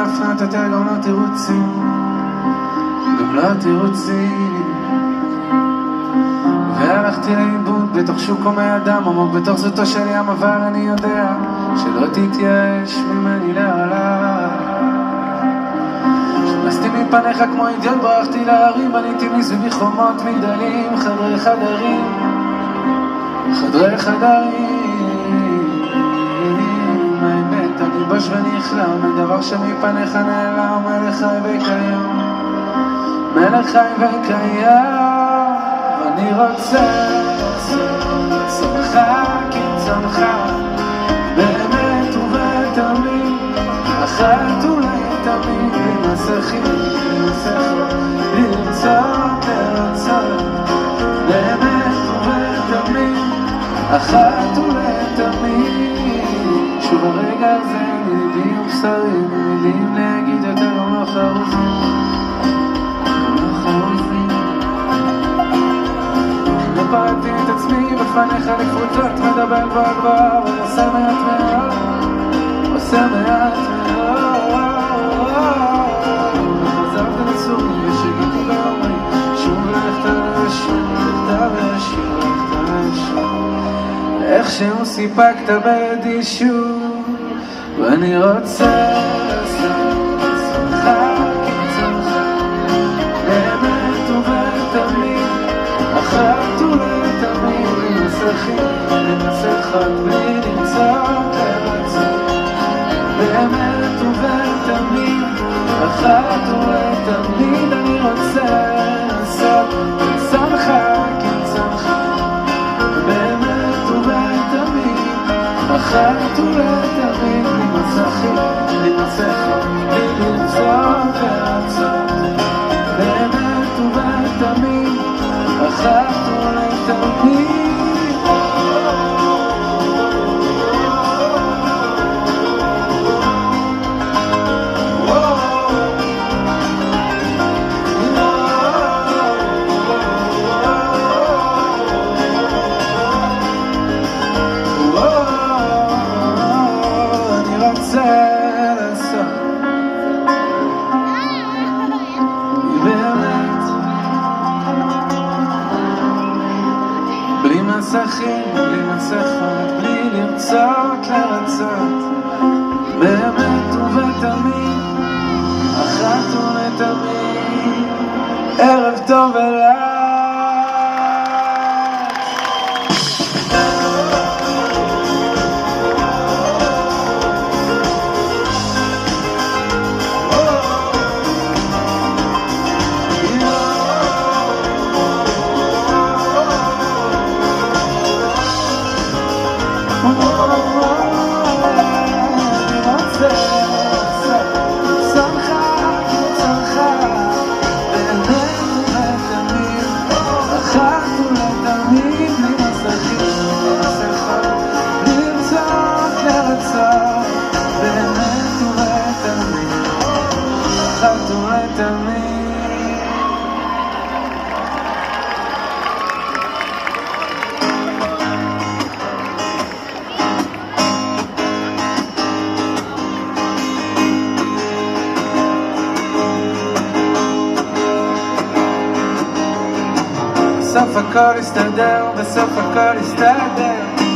להפנות יותר, גם לא תירוצים, גם לא תירוצים. והלכתי לאיבוד בתוך שוק הומי אדם, עמוק בתוך זאתו של ים, אבל אני יודע שלא תתייאש ממני לעולם. שנסתי מפניך כמו אידיוט, ברחתי להרים, בניתי מסביבי חומות מגדלים, חדרי חדרים, חדרי חדרים. האמת אני בוש ונכלם, מדבר שמפניך נעלם, מלך חי וקיים, מלך חי וקיים. אני רוצה צמחה כצמחה, באמת ובתמיד, אחת אולי תמיד, במסכים, לרצות לרצות, באמת ובתמיד, אחת אולי תמיד. שוב הרגע הזה, מילים ובשרים, מילים להגיד יותר לא חרוזים, לא חרוזים. פרקתי את עצמי בפניך לקבוצות, מדבר כבר כבר, ועושה מעט מאוד, עושה מעט מאוד. חזרתי לצורי ושגיתי לאומרי, שוב ללכת לשום, ללכת לשיר, ללכת לשיר. איכשהו סיפקת בידי שוב, ואני רוצה לעשות צמחה כצמחה, באמת ובתמיד, אחת ולתמיד, למסכים, למסכות, בלי למצוא לרצות, באמת ובתמיד, אחת ולתמיד. אני רוצה לעשות צמחה כצמחה, באמת ובתמיד, אחת ולתמיד, למסכים, למסכות, בלי למצוא לרצות, באמת ובתמיד, אחת ולתמיד. אני רוצה לעשות בלי מסכים, בלי מסכות, בלי לרצות לרצות, באמת ובתמיד, אחת ולתמיד. ערב טוב אליי. בסוף הכל יסתדר, בסוף הכל יסתדר.